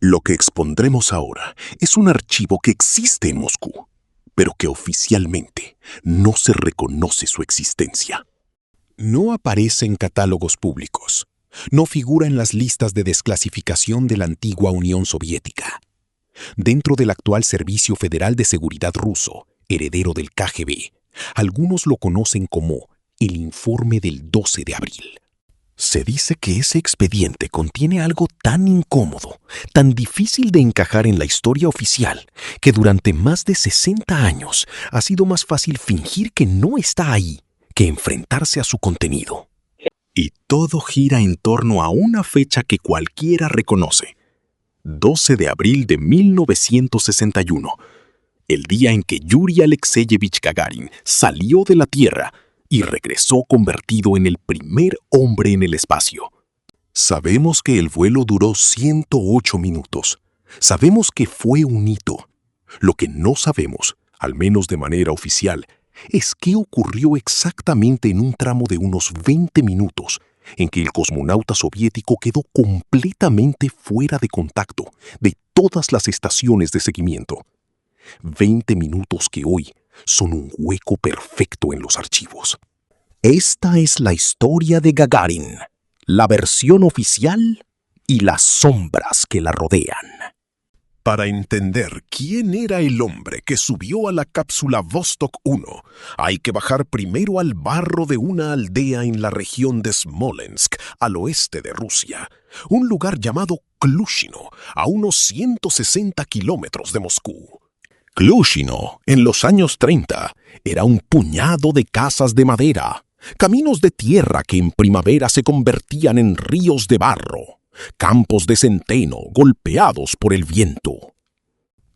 Lo que expondremos ahora es un archivo que existe en Moscú, pero que oficialmente no se reconoce su existencia. No aparece en catálogos públicos. No figura en las listas de desclasificación de la antigua Unión Soviética. Dentro del actual Servicio Federal de Seguridad ruso, heredero del KGB, algunos lo conocen como el informe del 12 de abril. Se dice que ese expediente contiene algo tan incómodo, tan difícil de encajar en la historia oficial, que durante más de 60 años ha sido más fácil fingir que no está ahí que enfrentarse a su contenido. Y todo gira en torno a una fecha que cualquiera reconoce: 12 de abril de 1961, el día en que Yuri Alexeyevich Gagarin salió de la Tierra y regresó convertido en el primer hombre en el espacio. Sabemos que el vuelo duró 108 minutos. Sabemos que fue un hito. Lo que no sabemos, al menos de manera oficial, es qué ocurrió exactamente en un tramo de unos 20 minutos en que el cosmonauta soviético quedó completamente fuera de contacto de todas las estaciones de seguimiento. 20 minutos que hoy son un hueco perfecto en los archivos. Esta es la historia de Gagarin, la versión oficial y las sombras que la rodean. Para entender quién era el hombre que subió a la cápsula Vostok 1, hay que bajar primero al barro de una aldea en la región de Smolensk, al oeste de Rusia, un lugar llamado Klushino, a unos 160 kilómetros de Moscú. Klushino, en los años 30, era un puñado de casas de madera, caminos de tierra que en primavera se convertían en ríos de barro, campos de centeno golpeados por el viento.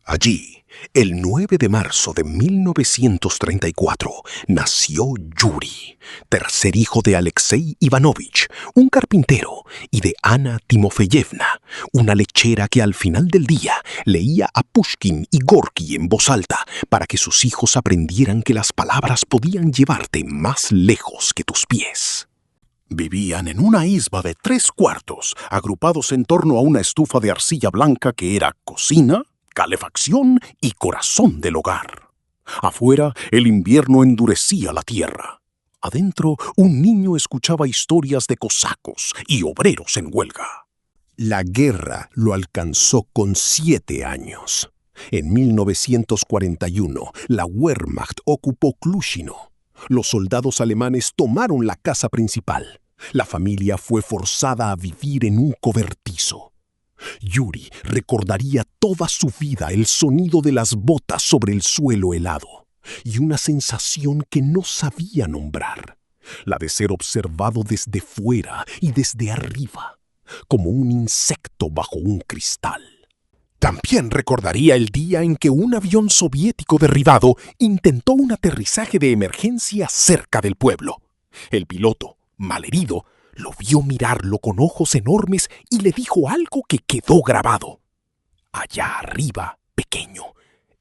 Allí, el 9 de marzo de 1934, nació Yuri, tercer hijo de Alexei Ivanovich, un carpintero, y de Ana Timofeyevna, una lechera que al final del día leía a Pushkin y Gorky en voz alta para que sus hijos aprendieran que las palabras podían llevarte más lejos que tus pies. Vivían en una isba de 3 cuartos, agrupados en torno a una estufa de arcilla blanca que era cocina, calefacción y corazón del hogar. Afuera, el invierno endurecía la tierra. Adentro, un niño escuchaba historias de cosacos y obreros en huelga. La guerra lo alcanzó con 7 años. En 1941, la Wehrmacht ocupó Klushino. Los soldados alemanes tomaron la casa principal. La familia fue forzada a vivir en un cobertizo. Yuri recordaría toda su vida el sonido de las botas sobre el suelo helado y una sensación que no sabía nombrar, la de ser observado desde fuera y desde arriba, como un insecto bajo un cristal. También recordaría el día en que un avión soviético derribado intentó un aterrizaje de emergencia cerca del pueblo. El piloto, malherido, lo vio mirarlo con ojos enormes y le dijo algo que quedó grabado. Allá arriba, pequeño,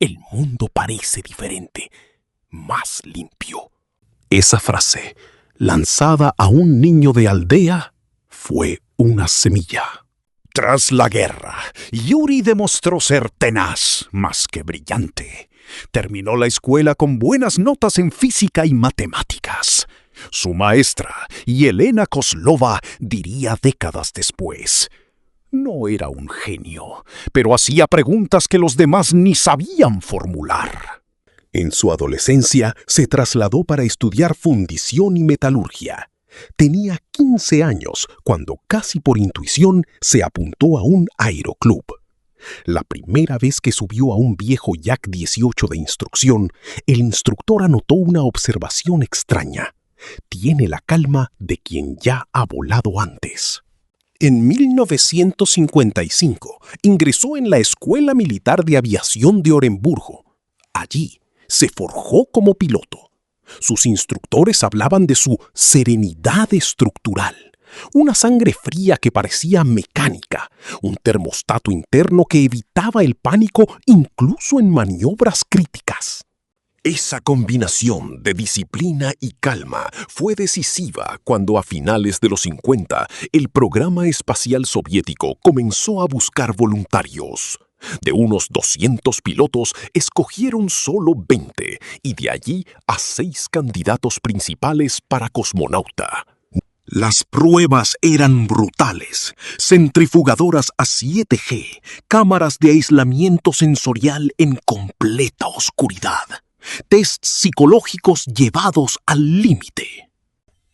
el mundo parece diferente, más limpio. Esa frase, lanzada a un niño de aldea, fue una semilla. Tras la guerra, Yuri demostró ser tenaz, más que brillante. Terminó la escuela con buenas notas en física y matemáticas. Su maestra, Yelena Kozlova, diría décadas después: no era un genio, pero hacía preguntas que los demás ni sabían formular. En su adolescencia se trasladó para estudiar fundición y metalurgia. Tenía 15 años cuando, casi por intuición, se apuntó a un aeroclub. La primera vez que subió a un viejo Yak 18 de instrucción, el instructor anotó una observación extraña. Tiene la calma de quien ya ha volado antes. En 1955 ingresó en la Escuela Militar de Aviación de Oremburgo. Allí se forjó como piloto. Sus instructores hablaban de su serenidad estructural, una sangre fría que parecía mecánica, un termostato interno que evitaba el pánico incluso en maniobras críticas. Esa combinación de disciplina y calma fue decisiva cuando a finales de los 50 el programa espacial soviético comenzó a buscar voluntarios. De unos 200 pilotos escogieron solo 20 y de allí a 6 candidatos principales para cosmonauta. Las pruebas eran brutales. Centrifugadoras a 7G, cámaras de aislamiento sensorial en completa oscuridad. Tests psicológicos llevados al límite.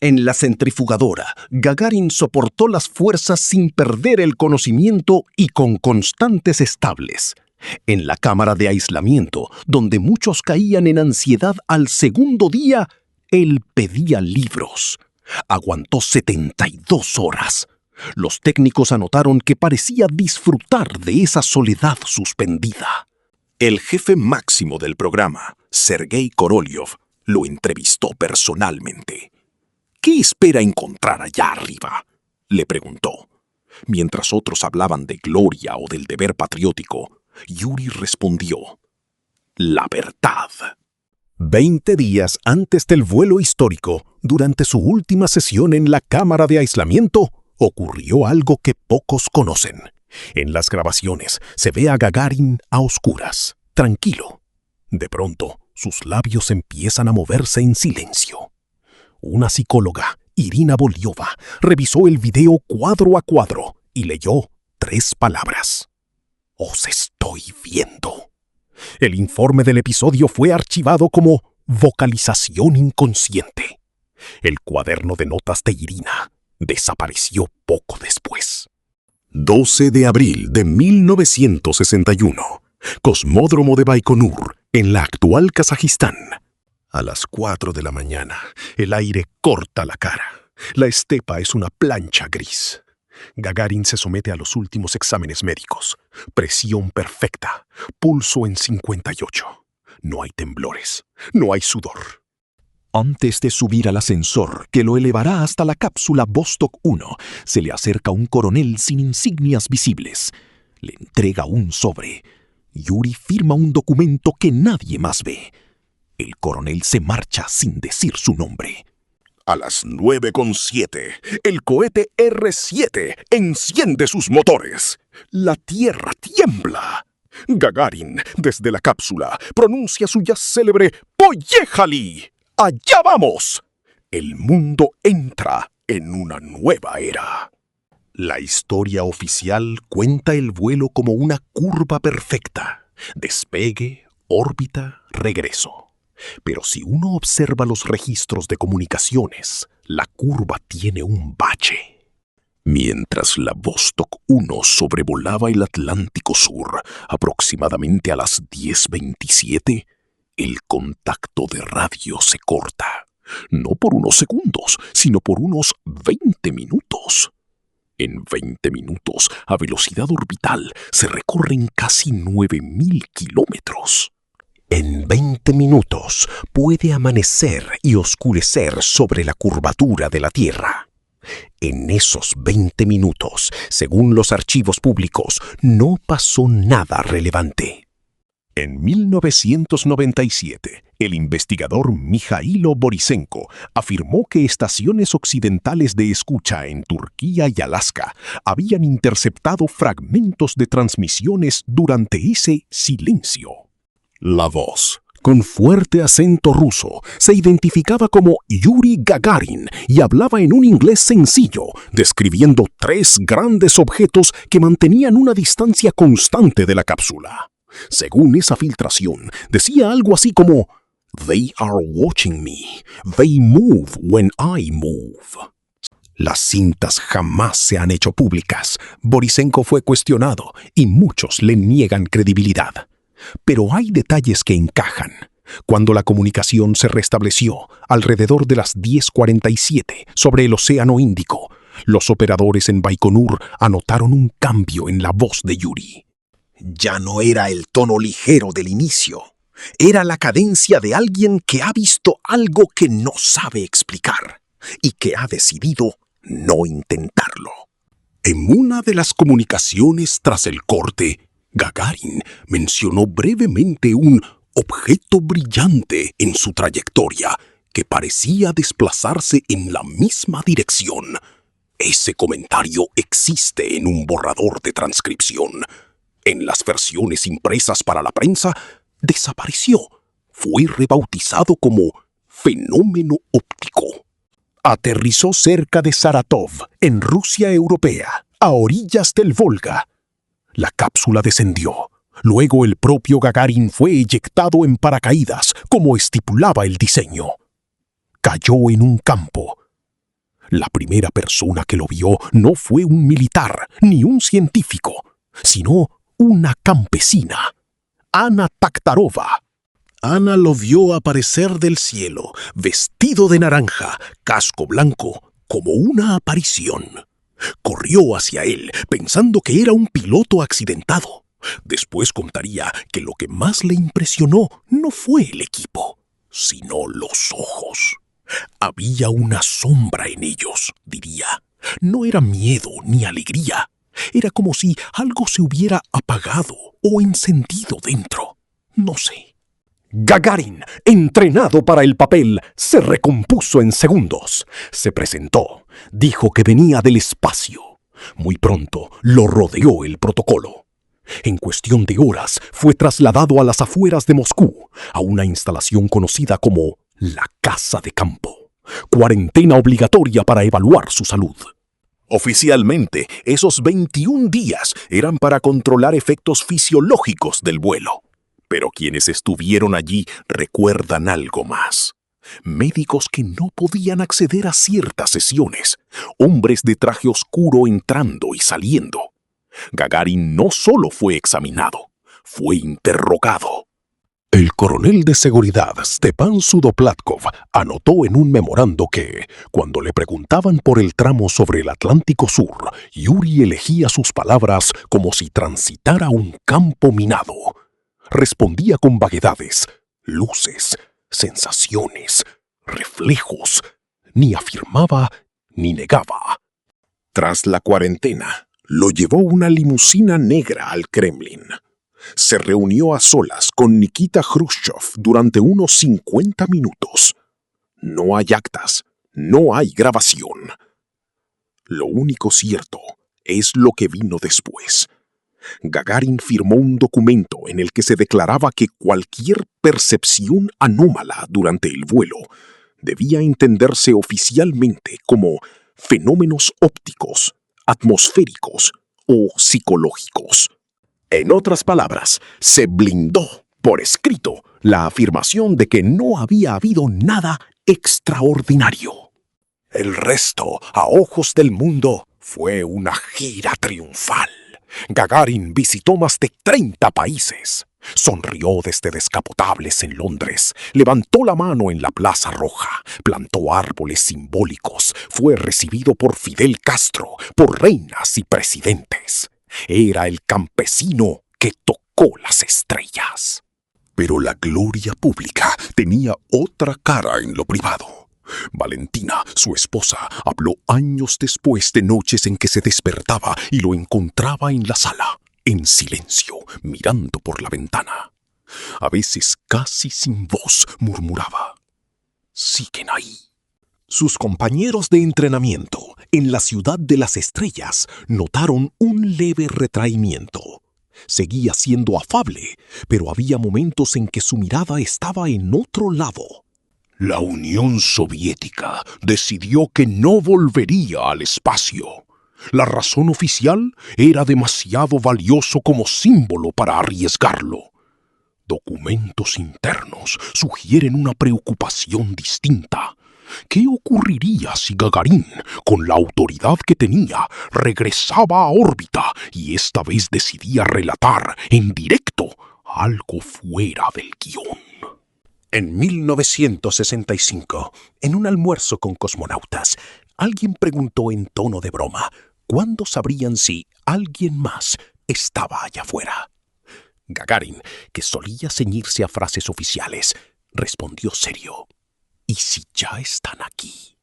En la centrifugadora, Gagarin soportó las fuerzas sin perder el conocimiento y con constantes estables. En la cámara de aislamiento, donde muchos caían en ansiedad al segundo día, él pedía libros. Aguantó 72 horas. Los técnicos anotaron que parecía disfrutar de esa soledad suspendida. El jefe máximo del programa, Sergei Korolev, lo entrevistó personalmente. ¿Qué espera encontrar allá arriba?, le preguntó. Mientras otros hablaban de gloria o del deber patriótico, Yuri respondió: la verdad. 20 días antes del vuelo histórico, durante su última sesión en la cámara de aislamiento, ocurrió algo que pocos conocen. En las grabaciones se ve a Gagarin a oscuras, tranquilo. De pronto, sus labios empiezan a moverse en silencio. Una psicóloga, Irina Boliova, revisó el video cuadro a cuadro y leyó 3 palabras. «Os estoy viendo». El informe del episodio fue archivado como vocalización inconsciente. El cuaderno de notas de Irina desapareció poco después. 12 de abril de 1961. Cosmódromo de Baikonur, en la actual Kazajistán. A las 4 de la mañana, el aire corta la cara. La estepa es una plancha gris. Gagarin se somete a los últimos exámenes médicos. Presión perfecta, pulso en 58. No hay temblores, no hay sudor. Antes de subir al ascensor que lo elevará hasta la cápsula Vostok 1, se le acerca un coronel sin insignias visibles. Le entrega un sobre. Yuri firma un documento que nadie más ve. El coronel se marcha sin decir su nombre. A las 9:07, el cohete R-7 enciende sus motores. La Tierra tiembla. Gagarin, desde la cápsula, pronuncia su ya célebre «Poyejali». ¡Allá vamos! El mundo entra en una nueva era. La historia oficial cuenta el vuelo como una curva perfecta. Despegue, órbita, regreso. Pero si uno observa los registros de comunicaciones, la curva tiene un bache. Mientras la Vostok 1 sobrevolaba el Atlántico Sur, aproximadamente a las 10:27, el contacto de radio se corta. No por unos segundos, sino por unos 20 minutos. En 20 minutos, a velocidad orbital, se recorren casi 9.000 kilómetros. En 20 minutos puede amanecer y oscurecer sobre la curvatura de la Tierra. En esos 20 minutos, según los archivos públicos, no pasó nada relevante. En 1997, el investigador Mijailo Borisenko afirmó que estaciones occidentales de escucha en Turquía y Alaska habían interceptado fragmentos de transmisiones durante ese silencio. La voz, con fuerte acento ruso, se identificaba como Yuri Gagarin y hablaba en un inglés sencillo, describiendo 3 grandes objetos que mantenían una distancia constante de la cápsula. Según esa filtración, decía algo así como «They are watching me. They move when I move». Las cintas jamás se han hecho públicas. Borisenko fue cuestionado y muchos le niegan credibilidad. Pero hay detalles que encajan. Cuando la comunicación se restableció alrededor de las 10:47 sobre el Océano Índico, los operadores en Baikonur anotaron un cambio en la voz de Yuri. Ya no era el tono ligero del inicio. Era la cadencia de alguien que ha visto algo que no sabe explicar y que ha decidido no intentarlo. En una de las comunicaciones tras el corte, Gagarin mencionó brevemente un objeto brillante en su trayectoria que parecía desplazarse en la misma dirección. Ese comentario existe en un borrador de transcripción. En las versiones impresas para la prensa, desapareció. Fue rebautizado como fenómeno óptico. Aterrizó cerca de Saratov, en Rusia europea, a orillas del Volga. La cápsula descendió. Luego el propio Gagarin fue eyectado en paracaídas, como estipulaba el diseño. Cayó en un campo. La primera persona que lo vio no fue un militar ni un científico, sino una campesina, Ana Taktarova. Ana lo vio aparecer del cielo, vestido de naranja, casco blanco, como una aparición. Corrió hacia él, pensando que era un piloto accidentado. Después contaría que lo que más le impresionó no fue el equipo, sino los ojos. Había una sombra en ellos, diría. No era miedo ni alegría. Era como si algo se hubiera apagado o encendido dentro. No sé. Gagarin, entrenado para el papel, se recompuso en segundos. Se presentó, dijo que venía del espacio. Muy pronto lo rodeó el protocolo. En cuestión de horas fue trasladado a las afueras de Moscú, a una instalación conocida como la Casa de Campo. Cuarentena obligatoria para evaluar su salud. Oficialmente, esos 21 días eran para controlar efectos fisiológicos del vuelo. Pero quienes estuvieron allí recuerdan algo más. Médicos que no podían acceder a ciertas sesiones. Hombres de traje oscuro entrando y saliendo. Gagarin no solo fue examinado, fue interrogado. El coronel de seguridad Stepan Sudoplatkov anotó en un memorando que, cuando le preguntaban por el tramo sobre el Atlántico Sur, Yuri elegía sus palabras como si transitara un campo minado. Respondía con vaguedades, luces, sensaciones, reflejos. Ni afirmaba ni negaba. Tras la cuarentena, lo llevó una limusina negra al Kremlin. Se reunió a solas con Nikita Khrushchev durante unos 50 minutos. No hay actas, no hay grabación. Lo único cierto es lo que vino después. Gagarin firmó un documento en el que se declaraba que cualquier percepción anómala durante el vuelo debía entenderse oficialmente como fenómenos ópticos, atmosféricos o psicológicos. En otras palabras, se blindó por escrito la afirmación de que no había habido nada extraordinario. El resto, a ojos del mundo, fue una gira triunfal. Gagarin visitó más de 30 países. Sonrió desde descapotables en Londres, levantó la mano en la Plaza Roja, plantó árboles simbólicos, fue recibido por Fidel Castro, por reinas y presidentes. Era el campesino que tocó las estrellas. Pero la gloria pública tenía otra cara en lo privado. Valentina, su esposa, habló años después de noches en que se despertaba y lo encontraba en la sala, en silencio, mirando por la ventana. A veces casi sin voz murmuraba: «Siguen ahí». Sus compañeros de entrenamiento en la ciudad de las estrellas notaron un leve retraimiento. Seguía siendo afable, pero había momentos en que su mirada estaba en otro lado. La Unión Soviética decidió que no volvería al espacio. La razón oficial era demasiado valioso como símbolo para arriesgarlo. Documentos internos sugieren una preocupación distinta. ¿Qué ocurriría si Gagarin, con la autoridad que tenía, regresaba a órbita y esta vez decidía relatar en directo algo fuera del guión? En 1965, en un almuerzo con cosmonautas, alguien preguntó en tono de broma cuándo sabrían si alguien más estaba allá afuera. Gagarin, que solía ceñirse a frases oficiales, respondió serio: «¿Y si ya están aquí?».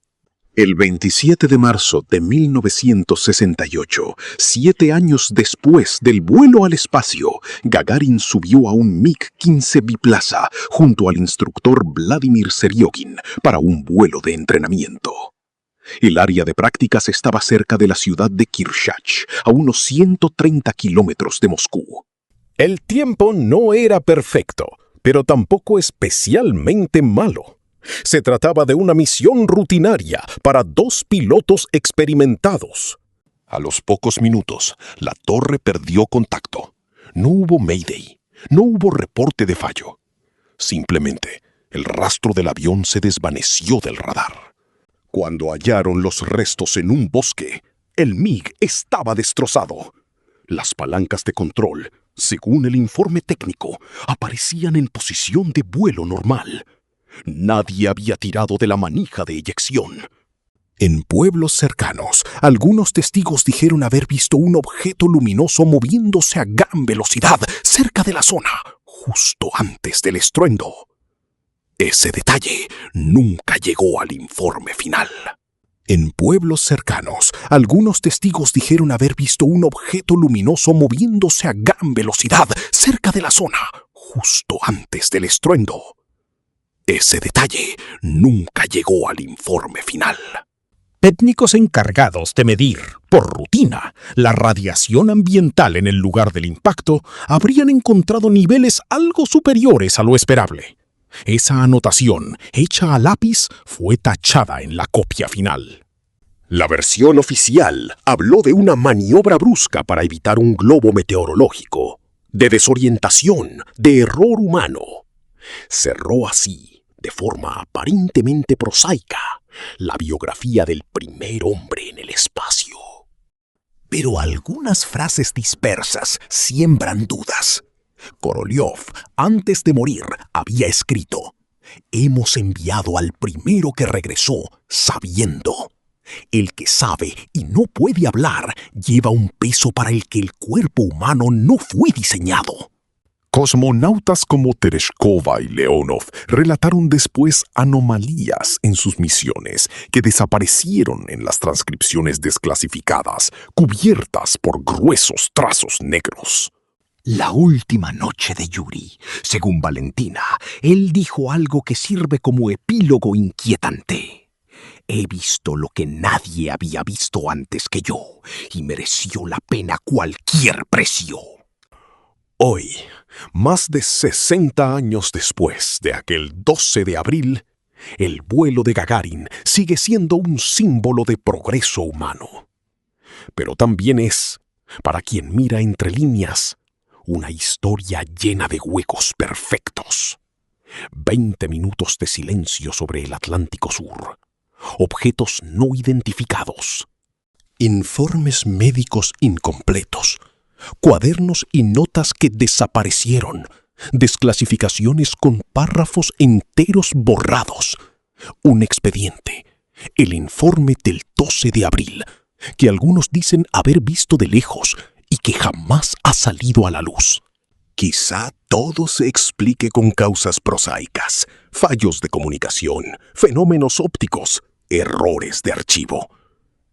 El 27 de marzo de 1968, 7 años después del vuelo al espacio, Gagarin subió a un MiG-15 biplaza junto al instructor Vladimir Seryogin para un vuelo de entrenamiento. El área de prácticas estaba cerca de la ciudad de Kirshach, a unos 130 kilómetros de Moscú. El tiempo no era perfecto, pero tampoco especialmente malo. Se trataba de una misión rutinaria para 2 pilotos experimentados. A los pocos minutos, la torre perdió contacto. No hubo Mayday, no hubo reporte de fallo. Simplemente, el rastro del avión se desvaneció del radar. Cuando hallaron los restos en un bosque, el MiG estaba destrozado. Las palancas de control, según el informe técnico, aparecían en posición de vuelo normal. Nadie había tirado de la manija de eyección. En pueblos cercanos, algunos testigos dijeron haber visto un objeto luminoso moviéndose a gran velocidad cerca de la zona, justo antes del estruendo. Ese detalle nunca llegó al informe final. En pueblos cercanos, algunos testigos dijeron haber visto un objeto luminoso moviéndose a gran velocidad cerca de la zona, justo antes del estruendo. Ese detalle nunca llegó al informe final. Técnicos encargados de medir, por rutina, la radiación ambiental en el lugar del impacto habrían encontrado niveles algo superiores a lo esperable. Esa anotación, hecha a lápiz, fue tachada en la copia final. La versión oficial habló de una maniobra brusca para evitar un globo meteorológico, de desorientación, de error humano. Cerró así, de forma aparentemente prosaica, la biografía del primer hombre en el espacio. Pero algunas frases dispersas siembran dudas. Korolev, antes de morir, había escrito: «Hemos enviado al primero que regresó sabiendo. El que sabe y no puede hablar lleva un peso para el que el cuerpo humano no fue diseñado». Cosmonautas como Tereshkova y Leonov relataron después anomalías en sus misiones que desaparecieron en las transcripciones desclasificadas, cubiertas por gruesos trazos negros. La última noche de Yuri, según Valentina, él dijo algo que sirve como epílogo inquietante. He visto lo que nadie había visto antes que yo, y mereció la pena cualquier precio. Hoy, más de 60 años después de aquel 12 de abril, el vuelo de Gagarin sigue siendo un símbolo de progreso humano. Pero también es, para quien mira entre líneas, una historia llena de huecos perfectos. 20 minutos de silencio sobre el Atlántico Sur. Objetos no identificados. Informes médicos incompletos. Cuadernos y notas que desaparecieron. Desclasificaciones con párrafos enteros borrados. Un expediente. El informe del 12 de abril, que algunos dicen haber visto de lejos y que jamás ha salido a la luz. Quizá todo se explique con causas prosaicas, fallos de comunicación, fenómenos ópticos, errores de archivo.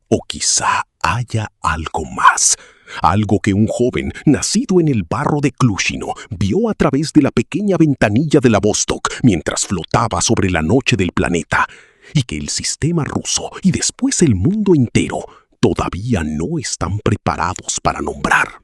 O quizá haya algo más, algo que un joven nacido en el barro de Klushino vio a través de la pequeña ventanilla de la Vostok mientras flotaba sobre la noche del planeta, y que el sistema ruso y después el mundo entero todavía no están preparados para nombrar.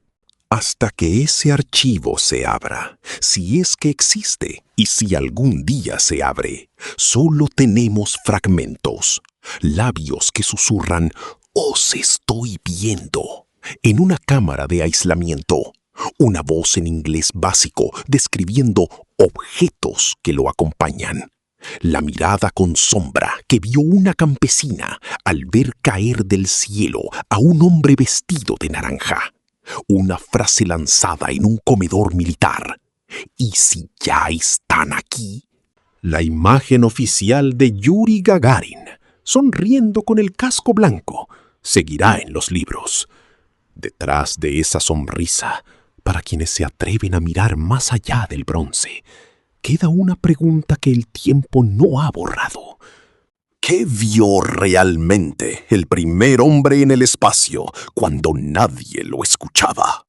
Hasta que ese archivo se abra, si es que existe, y si algún día se abre, solo tenemos fragmentos, labios que susurran «Os estoy viendo» en una cámara de aislamiento, una voz en inglés básico describiendo objetos que lo acompañan. La mirada con sombra que vio una campesina al ver caer del cielo a un hombre vestido de naranja. Una frase lanzada en un comedor militar. ¿Y si ya están aquí? La imagen oficial de Yuri Gagarin, sonriendo con el casco blanco, seguirá en los libros. Detrás de esa sonrisa, para quienes se atreven a mirar más allá del bronce, queda una pregunta que el tiempo no ha borrado. ¿Qué vio realmente el primer hombre en el espacio cuando nadie lo escuchaba?